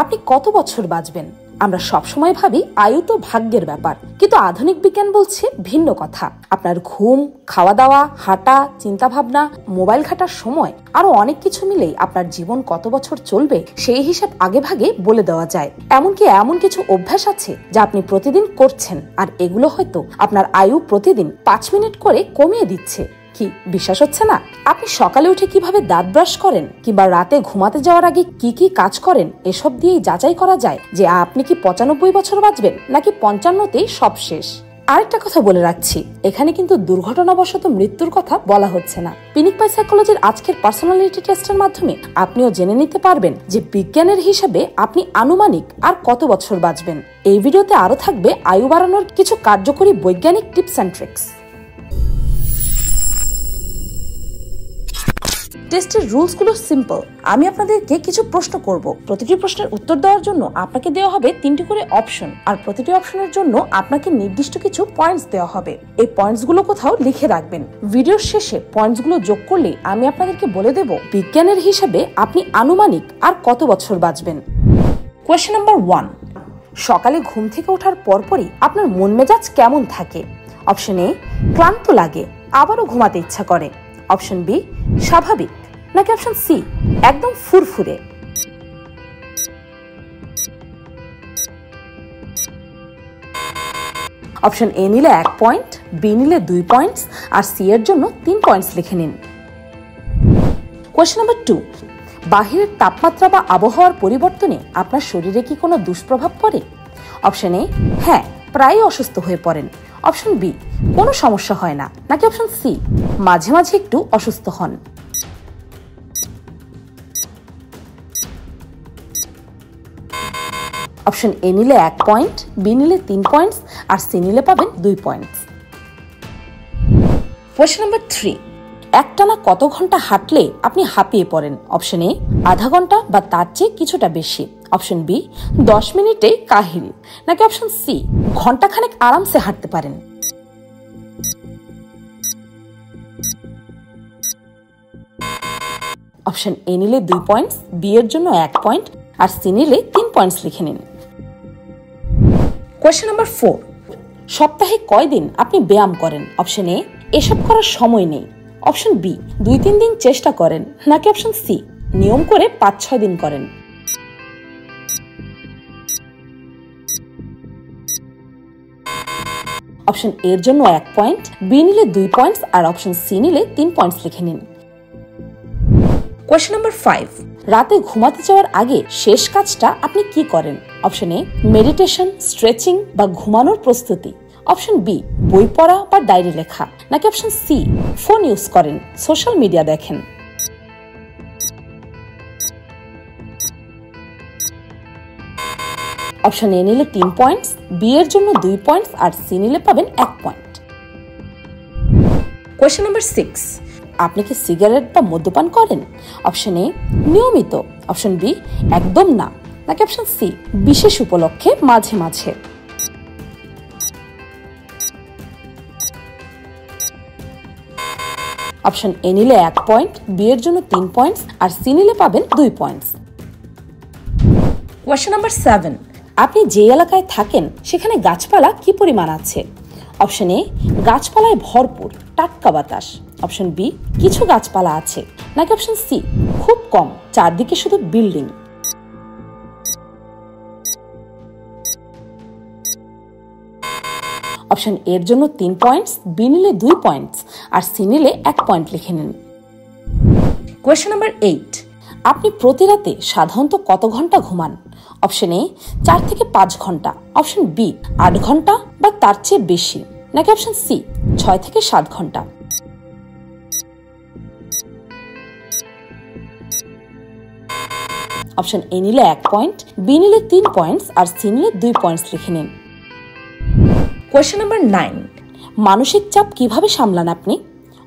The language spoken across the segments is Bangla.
আপনি কত বছর বাঁচবেন? আমরা সবসময় ভাবি আয়ু তো ভাগ্যের ব্যাপার, কিন্তু আধুনিক বিজ্ঞান বলছে ভিন্ন কথা। আপনার ঘুম, খাওয়া দাওয়া, হাঁটা, চিন্তা ভাবনা, মোবাইল ঘাটার সময় আরো অনেক কিছু মিলেই আপনার জীবন কত বছর চলবে সেই হিসাব আগে ভাগে বলে দেওয়া যায়। এমনকি এমন কিছু অভ্যাস আছে যা আপনি প্রতিদিন করছেন, আর এগুলো হয়তো আপনার আয়ু প্রতিদিন 5 মিনিট করে কমিয়ে দিচ্ছে। কি বিশ্বাস হচ্ছে না? আপনি সকালে উঠে কিভাবে দাঁত ব্রাশ করেন কিংবা রাতে ঘুমাতে যাওয়ার আগে কি কি কাজ করেন, এসব দিয়েই যাচাই করা যায় যে আপনি কি 95 বছর বাঁচবেন নাকি 55তেই সব শেষ। আরেকটা কথা বলে রাখছি, এখানে কিন্তু দুর্ঘটনাবশত মৃত্যুর কথা বলা হচ্ছে না। পিনিক পাই সাইকোলজির আজকের পার্সোনালিটি টেস্টের মাধ্যমে আপনিও জেনে নিতে পারবেন যে বিজ্ঞানের হিসাবে আপনি আনুমানিক আর কত বছর বাঁচবেন। এই ভিডিওতে আরো থাকবে আয়ু বাড়ানোর কিছু কার্যকরী বৈজ্ঞানিক টিপস অ্যান্ড ট্রিক্স। টেস্টের রুলসগুলো সিম্পল। আমি আপনাদেরকে কিছু প্রশ্ন করব। প্রতিটি প্রশ্নের উত্তর দেওয়ার জন্য আপনাকে দেওয়া হবে 3টি করে অপশন, আর প্রতিটি অপশনের জন্য আপনাকে নির্দিষ্ট কিছু পয়েন্টস দেওয়া হবে। এই পয়েন্টসগুলো কোথাও লিখে রাখবেন। ভিডিওর শেষে পয়েন্টসগুলো যোগ করলে আমি আপনাদেরকে বলে দেব বিজ্ঞানের হিসাবে আপনি আনুমানিক আর কত বছর বাঁচবেন। কোয়েশ্চেন নাম্বার 1, সকালে ঘুম থেকে ওঠার পরপরই আপনার মন মেজাজ কেমন থাকে? অপশন এ, ক্লান্ত লাগে, আবারও ঘুমাতে ইচ্ছা করে। অপশন বি, স্বাভাবিক, নাকি অপশন সি, একদম ফুরফুরে। অপশন এ নিলে 1 পয়েন্ট, বি নিলে 2 পয়েন্টস, আর সি এর জন্য 3 পয়েন্টস লিখে নিন। কোয়েশ্চেন নাম্বার 2, বাহিরের তাপমাত্রা বা আবহাওয়ার পরিবর্তনে আপনার শরীরে কি কোনো দুষ্প্রভাব পড়ে? অপশন এ, হ্যাঁ, প্রায়ই অসুস্থ হয়ে পড়েন। অপশন বি, কোনো সমস্যা হয় না, নাকি অপশন সি, মাঝে মাঝে একটু অসুস্থ হন। অপশন এ নিলে 1 পয়েন্ট, বি নিলে 3 পয়েন্টস, আর সি নিলে পাবেন 2 পয়েন্টস। কোয়েশ্চেন নাম্বার 3, একটানা কত ঘন্টা হাঁটলে আপনি হাঁপিয়ে পড়েন? অপশন এ, আধা ঘন্টা বা তার চেয়ে কিছুটা বেশি। অপশন বি, 10 মিনিটে কাহিল, নাকি অপশন সি, ঘন্টাখানেক আরামসে হাঁটতে পারেন। অপশন এ নিলে 2 পয়েন্টস, বি এর জন্য 1 পয়েন্ট, আর সি নিলে 3 পয়েন্টস লিখে নিন। কোয়েশ্চেন নাম্বার 4, সপ্তাহে কয়দিন আপনি ব্যায়াম করেন? অপশন এ, এসব করার সময় নেই। অপশন বি, 2-3 দিন চেষ্টা করেন, নাকি অপশন সি, নিয়ম করে 5-6 দিন করেন। অপশন এর জন্য 1 পয়েন্ট, বি নিলে 2 পয়েন্টস, আর অপশন সি নিলে 3 পয়েন্টস লিখে নিন। কোয়েশ্চেন নাম্বার 5, রাতে ঘুমাতে যাওয়ার আগে শেষ কাজটা আপনি কি করেন? অপশন এ, মেডিটেশন, স্ট্রেচিং বা ঘুমানোর প্রস্তুতি। অপশন বি, বই পড়া বা ডায়েরি লেখা, নাকি অপশন সি, ফোন ইউজ করেন, সোশ্যাল মিডিয়া দেখেন। অপশন এ নিলে 3 পয়েন্টস, বি এর জন্য 2 পয়েন্টস, আর সি নিলে পাবেন 1 পয়েন্ট। কোয়েশ্চেন নাম্বার 6, আপনি কি সিগারেট বা মদ্যপান করেন? অপশন এ, নিয়মিত। অপশন বি, একদম না, নাকি অপশন সি, বিশেষ উপলক্ষে মাঝে মাঝে। অপশন এ নিলে 1 পয়েন্ট, বি এর জন্য 3 পয়েন্টস, আর সি নিলে পাবেন 2 পয়েন্টস। কোয়েশ্চেন নাম্বার 7, আপনি যে এলাকায় থাকেন সেখানে গাছপালা কি পরিমাণ আছে? অপশন এ, গাছপালায় ভরপুর, টাটকা বাতাস। অপশন বি, কিছু গাছপালা আছে, নাকি অপশন সি, খুব কম, চারদিকে শুধু বিল্ডিং। অপশন এর জন্য 3 পয়েন্টস, বি নিলে 2 পয়েন্টস, আর সি নিলে 1 পয়েন্ট লিখে নিন। কোয়েশ্চেন নাম্বার 8, আপনি প্রতি রাতে সাধারণত কত ঘন্টা ঘুমান? অপশন এ, 4 থেকে 5 ঘন্টা। অপশন বি, 8 ঘন্টা বা তার চেয়ে বেশি, নাকি অপশন সি, 6 থেকে 7 ঘন্টা। অপশন এ নিলে 1 পয়েন্ট, বি নিলে 3 পয়েন্টস, আর সি নিলে 2 পয়েন্টস লিখে নিন। কোয়েশ্চেন নাম্বার 9, মানসিক চাপ কিভাবে সামলান আপনি?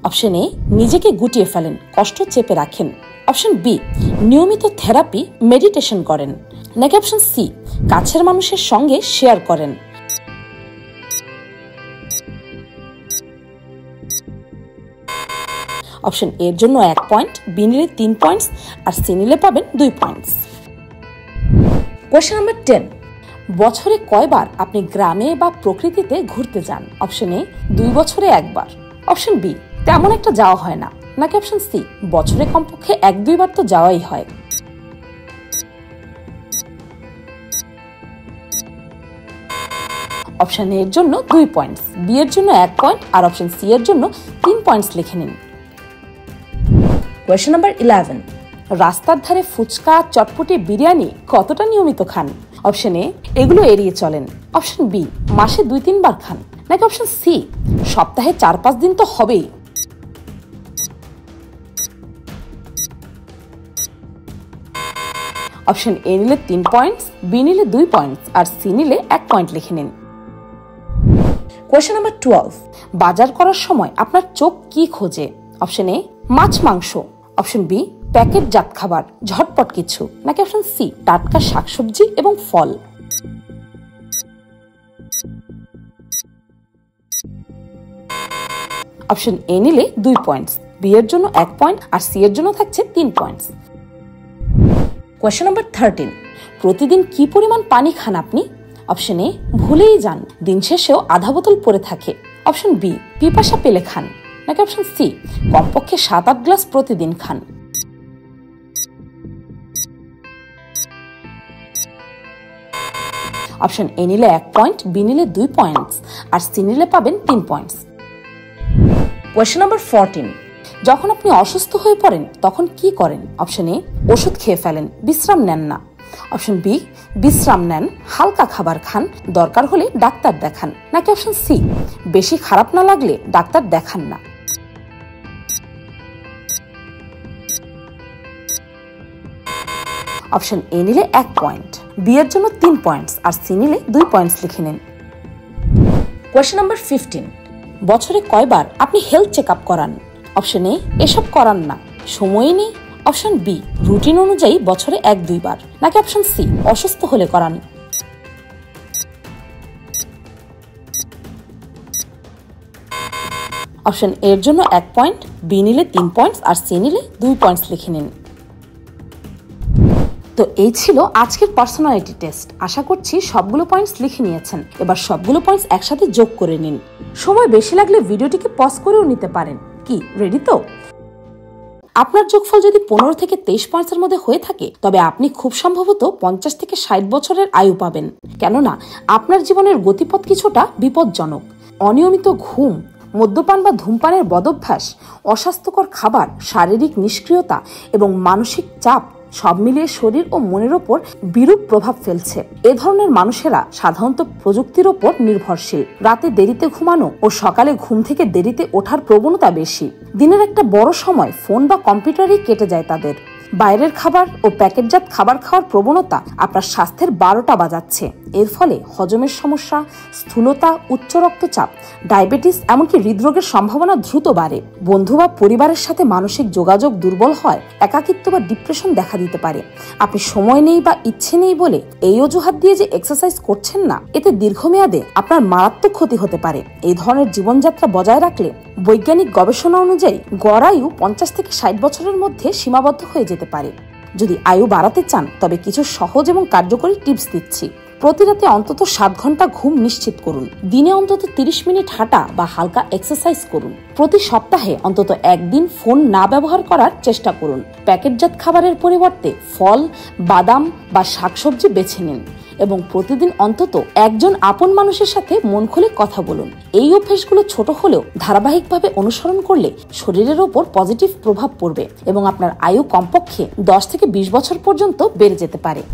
অপশন এ, নিজেকে গুটিয়ে ফেলেন, কষ্ট চেপে রাখেন। অপশন বি, নিয়মিত থেরাপি, মেডিটেশন করেন, নাকি অপশন সি, কাছের মানুষের সঙ্গে শেয়ার করেন। অপশন এর জন্য 1 পয়েন্ট, বি নিলে 3 পয়েন্টস, আর সি নিলে পাবেন 2 পয়েন্টস। কোয়েশ্চেন নাম্বার 10, বছরে কয়বার আপনি গ্রামে বা প্রকৃতিতে ঘুরতে যান? অপশন এ 2 বছরে একবার, অপশন বি তেমন একটা যাওয়া হয় না, নাকি অপশন সি বছরে কমপক্ষে 1-2 বার তো যাওয়াই হয়। অপশন এ এর জন্য 2 পয়েন্টস, বি এর জন্য 1 পয়েন্ট আর অপশন সি এর জন্য 3 পয়েন্টস লিখে নিন। কোয়েশ্চেন নাম্বার 11, রাস্তার ধারে ফুচকা, চটপটি, বিরিয়ানি কতটা নিয়মিত খান? অপশন এ এগুলো এড়িয়ে চলেন, অপশন বি মাসে 2-3 বার খান, নাকি অপশন সি সপ্তাহে 4-5 দিন তো হবেই। অপশন এ নিলে 3 পয়েন্টস, বি নিলে 2 পয়েন্টস আর সি নিলে 1 পয়েন্ট লিখে নিন। কোয়েশ্চেন নাম্বার 12, বাজার করার সময় আপনার চোখ কি খোঁজে? অপশন এ মাছ মাংস, অপশন বি প্যাকেটজাত খাবার, ঝটপট কিছু, নাকি অপশন সি টাটকা শাকসবজি এবং ফল। অপশন এ নিলে 2 পয়েন্টস, বি এর জন্য 1 পয়েন্ট আর সি এর জন্য থাকছে 3 পয়েন্টস। কোয়েশ্চেন নাম্বার 13, প্রতিদিন কি পরিমাণ পানি খান আপনি? অপশন এ ভুলেই যান, দিন শেষেও আধা বোতল পড়ে থাকে, অপশন বি পিপাসা পেলে খান, নাকি অপশন সি কমপক্ষে 7-8 গ্লাস প্রতিদিন খান। অপশন এ নিলে 1 পয়েন্ট, বি নিলে 2 পয়েন্টস আর সি নিলে পাবেন 3 পয়েন্টস। কোয়েশ্চেন নাম্বার 14, যখন আপনি অসুস্থ হয়ে পড়েন তখন কি করেন? অপশন এ ওষুধ খেয়ে ফেলেন, বিশ্রাম নেন না, অপশন বি বিশ্রাম নেন, হালকা খাবার খান, দরকার হলে ডাক্তার দেখান, নাকি অপশন সি বেশি খারাপ না লাগলে ডাক্তার দেখান না। অপশন এ নিলে 1 পয়েন্ট, বি এর জন্য 3 পয়েন্টস আর সি নিলে 2 পয়েন্টস লিখে নিন। কোয়েশ্চেন নাম্বার 15, বছরে কয়বার আপনি হেলথ চেক আপ করান? অপশন এ এসব করান না, সময়ই নেই, অপশন বি রুটিন অনুযায়ী বছরে 1-2 বার, নাকি অপশন সি অসুস্থ হলে করান। অপশন এর জন্য 1 পয়েন্ট, বি নিলে 3 পয়েন্টস আর সি নিলে 2 পয়েন্টস লিখে নিন। তো এই ছিল আজকের পার্সোনালিটি টেস্ট। আশা করছি সবগুলো পয়েন্টস লিখে নিয়েছেন। এবার সবগুলো পয়েন্টস একসাথে যোগ করে নিন। সময় বেশি লাগলে ভিডিওটিকে পজ করেও নিতে পারেন। কি রেডি তো? আপনার যোগফল যদি 15 থেকে 23 পয়েন্টসের মধ্যে হয়ে থাকে তবে আপনি খুব সম্ভবত 50 থেকে 60 বছরের আয়ু পাবেন। কেননা আপনার জীবনের গতিপথ কিছুটা বিপজ্জনক। অনিয়মিত ঘুম, মদ্যপান বা ধূমপানের বদভ্যাস, অস্বাস্থ্যকর খাবার, শারীরিক নিষ্ক্রিয়তা এবং মানসিক চাপ সব মিলিয়ে শরীর ও মনের ওপর বিরূপ প্রভাব ফেলছে। এ ধরনের মানুষেরা সাধারণত প্রযুক্তির ওপর নির্ভরশীল। রাতে দেরিতে ঘুমানো ও সকালে ঘুম থেকে দেরিতে ওঠার প্রবণতা বেশি। দিনের একটা বড় সময় ফোন বা কম্পিউটারেই কেটে যায় তাদের। বাইরের খাবার ও প্যাকেটজাত খাবার খাওয়ার প্রবণতা আপনার স্বাস্থ্যের 12টা বাজাচ্ছে। এর ফলে হজমের সমস্যা, স্থূলতা, উচ্চ রক্তচাপ, ডায়াবেটিস এমনকি হৃদরোগের সম্ভাবনা দ্রুত বাড়ে। বন্ধু বা পরিবারের সাথে মানসিক যোগাযোগ দুর্বল হয়, একাকিত্ব বা ডিপ্রেশন দেখা দিতে পারে। আপনি সময় নেই বা ইচ্ছে নেই বলে এই অজুহাত দিয়ে যে এক্সারসাইজ করছেন না, এতে দীর্ঘমেয়াদে আপনার মারাত্মক ক্ষতি হতে পারে। এই ধরনের জীবনযাত্রা বজায় রাখলে বৈজ্ঞানিক গবেষণা অনুযায়ী গড় আয়ু 50 থেকে 60 বছরের মধ্যে সীমাবদ্ধ হয়ে যেতে পারে। যদি আয়ু বাড়াতে চান তবে কিছু সহজ এবং কার্যকরী টিপস দিচ্ছি। প্রতি রাতে অন্তত 7 ঘন্টা ঘুম নিশ্চিত করুন। দিনে অন্তত 30 মিনিট হাঁটা বা হালকা এক্সারসাইজ করুন। প্রতি সপ্তাহে অন্তত একদিন ফোন না ব্যবহার করার চেষ্টা করুন। প্যাকেটজাত খাবারের পরিবর্তে ফল, বাদাম বা শাকসবজি বেছে নিন এবং প্রতিদিন অন্তত একজন আপন মানুষের সাথে মন খুলে কথা বলুন। এই অভ্যেসগুলো ছোট হলেও ধারাবাহিকভাবে অনুসরণ করলে শরীরের ওপর পজিটিভ প্রভাব পড়বে এবং আপনার আয়ু কমপক্ষে 10 থেকে 20 বছর পর্যন্ত বেড়ে যেতে পারে।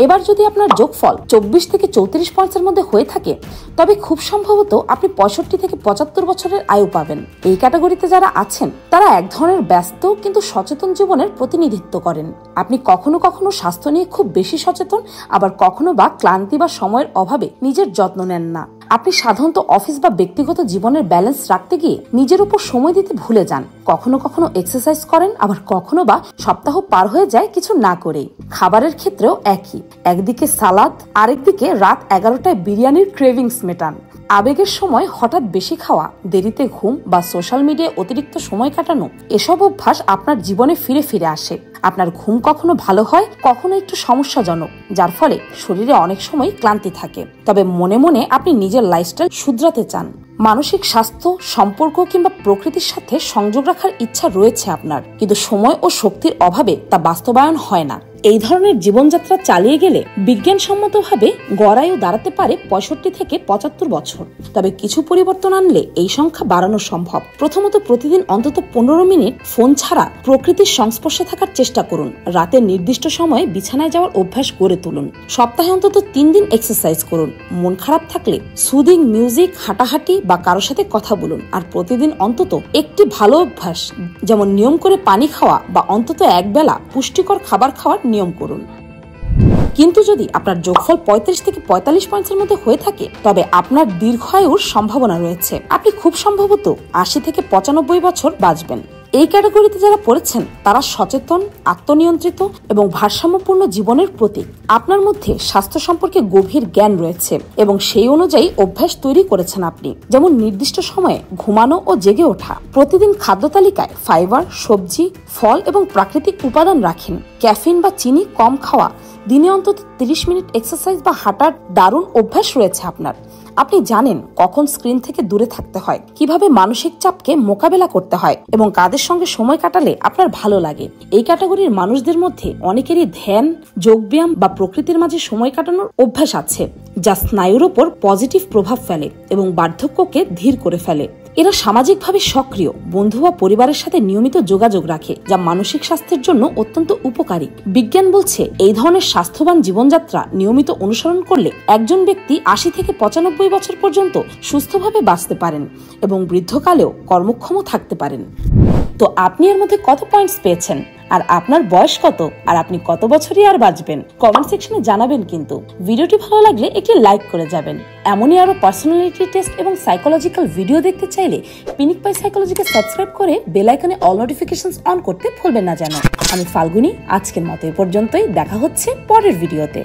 এবার যদি আপনার যোগফল 24 থেকে 34 পয়েন্টসের মধ্যে হয়ে থাকে তবে খুব সম্ভবত আপনি 65 থেকে 75 বছরের আয়ু পাবেন। এই ক্যাটাগরিতে যারা আছেন তারা এক ধরনের ব্যস্ত কিন্তু সচেতন জীবনের প্রতিনিধিত্ব করেন। আপনি কখনো কখনো স্বাস্থ্য নিয়ে খুব বেশি সচেতন, আবার কখনো বা ক্লান্তি বা সময়ের অভাবে নিজের যত্ন নেন না। আপনি সাধারণত অফিস বা ব্যক্তিগত জীবনের ব্যালেন্স রাখতে গিয়ে নিজের উপর সময় দিতে ভুলে যান। কখনো কখনো এক্সারসাইজ করেন, আবার কখনো বা সপ্তাহ পার হয়ে যায় কিছু না করেই। খাবারের ক্ষেত্রেও একই, একদিকে সালাদ, আরেকদিকে রাত 11টায় বিরিয়ানির ক্রেভিংস মেটান। আবেগের সময় হঠাৎ বেশি খাওয়া, দেরিতে ঘুম বা সোশ্যাল মিডিয়ায় অতিরিক্ত সময় কাটানো, এসব অভ্যাস আপনার জীবনে ফিরে ফিরে আসে। আপনার ঘুম কখনো ভালো হয়, কখনো একটু সমস্যাজনক, যার ফলে শরীরে অনেক সময় ক্লান্তি থাকে। তবে মনে মনে আপনি নিজের লাইফস্টাইল শুধরাতে চান। মানসিক স্বাস্থ্য, সম্পর্ক কিংবা প্রকৃতির সাথে সংযোগ রাখার ইচ্ছা রয়েছে আপনার, কিন্তু সময় ও শক্তির অভাবে তা বাস্তবায়ন হয় না। এই ধরনের জীবনযাত্রা চালিয়ে গেলে বিজ্ঞানসম্মতভাবে গড় আয়ু দাঁড়াতে পারে 65 থেকে 75 বছর। তবে কিছু পরিবর্তন আনলে এই সংখ্যা বাড়ানো সম্ভব। প্রথমত, প্রতিদিন অন্তত 15 মিনিট ফোন ছাড়া প্রকৃতির সংস্পর্শে থাকার চেষ্টা করুন। রাতে নির্দিষ্ট সময়ে বিছানায় যাওয়ার অভ্যাস গড়ে তুলুন। সপ্তাহে অন্তত 3 দিন এক্সারসাইজ করুন। মন খারাপ থাকলে সুদিং মিউজিক, হাঁটাহাঁটি বা কারোর সাথে কথা বলুন। আর প্রতিদিন অন্তত একটি ভালো অভ্যাস, যেমন নিয়ম করে পানি খাওয়া বা অন্তত একবেলা পুষ্টিকর খাবার খাওয়ার নিয়ম করুন। কিন্তু যদি আপনার যোগফল 35 থেকে 45 পয়েন্টের মধ্যে হয়ে থাকে, তবে আপনার দীর্ঘায়ুর সম্ভাবনা রয়েছে। আপনি খুব সম্ভবত 80 থেকে 95 বছর বাঁচবেন। এই ক্যাটাগরিতে যারা পড়েছেন তারা সচেতন, আত্মনিয়ন্ত্রিত এবং ভারসাম্যপূর্ণ জীবনের প্রতীক। আপনার মধ্যে স্বাস্থ্য সম্পর্কে গভীর জ্ঞান রয়েছে এবং সেই অনুযায়ী অভ্যাস তৈরি করেছেন আপনি, যেমন নির্দিষ্ট সময়ে ঘুমানো ও জেগে ওঠা। প্রতিদিন খাদ্য তালিকায় ফাইবার, সবজি, ফল এবং প্রাকৃতিক উপাদান রাখেন। ক্যাফিন বা চিনি কম খাওয়া, দিনে অন্তত 30 মিনিট এক্সারসাইজ বা হাঁটার দারুণ অভ্যাস রয়েছে আপনার। আপনি জানেন কখন স্ক্রিন থেকে দূরে থাকতে হয়, কিভাবে মানসিক চাপকে মোকাবেলা করতে হয় এবং কাদের সঙ্গে সময় কাটালে আপনার ভালো লাগে। এই ক্যাটাগরির মানুষদের মধ্যে অনেকেরই ধ্যান, যোগব্যায়াম বা প্রকৃতির মাঝে সময় কাটানোর অভ্যাস আছে, যা স্নায়ুর ওপর পজিটিভ প্রভাব ফেলে এবং বার্ধক্যকে ধীর করে ফেলে। এরা সামাজিকভাবে সক্রিয়, বন্ধু বা পরিবারের সাথে নিয়মিত যোগাযোগ রাখে, যা মানসিক স্বাস্থ্যের জন্য অত্যন্ত উপকারী। বিজ্ঞান বলছে এই ধরনের স্বাস্থ্যবান জীবনযাত্রা নিয়মিত অনুসরণ করলে একজন ব্যক্তি 80 থেকে 95 বছর পর্যন্ত সুস্থভাবে বাঁচতে পারেন এবং বৃদ্ধকালেও কর্মক্ষম থাকতে পারেন। তো আপনি এর মধ্যে কত পয়েন্টস পেয়েছেন, আর আপনার বয়স কত, আর আপনি কত বছরই আর বাঁচবেন? কমেন্ট সেকশনে জানাবেন। কিন্তু ভিডিওটি ভালো লাগলে একটি লাইক করে যাবেন। এমনই আরো পার্সোনালিটি টেস্ট এবং সাইকোলজিক্যাল ভিডিও দেখতে চাইলে পিনিক পাই সাইকোলজিকে সাবস্ক্রাইব করে বেল আইকনে অল নোটিফিকেশনস অন করতে ভুলবেন না যেন। আমি ফাল্গুনী, আজকের মতো এ পর্যন্তই। দেখা হচ্ছে পরের ভিডিওতে।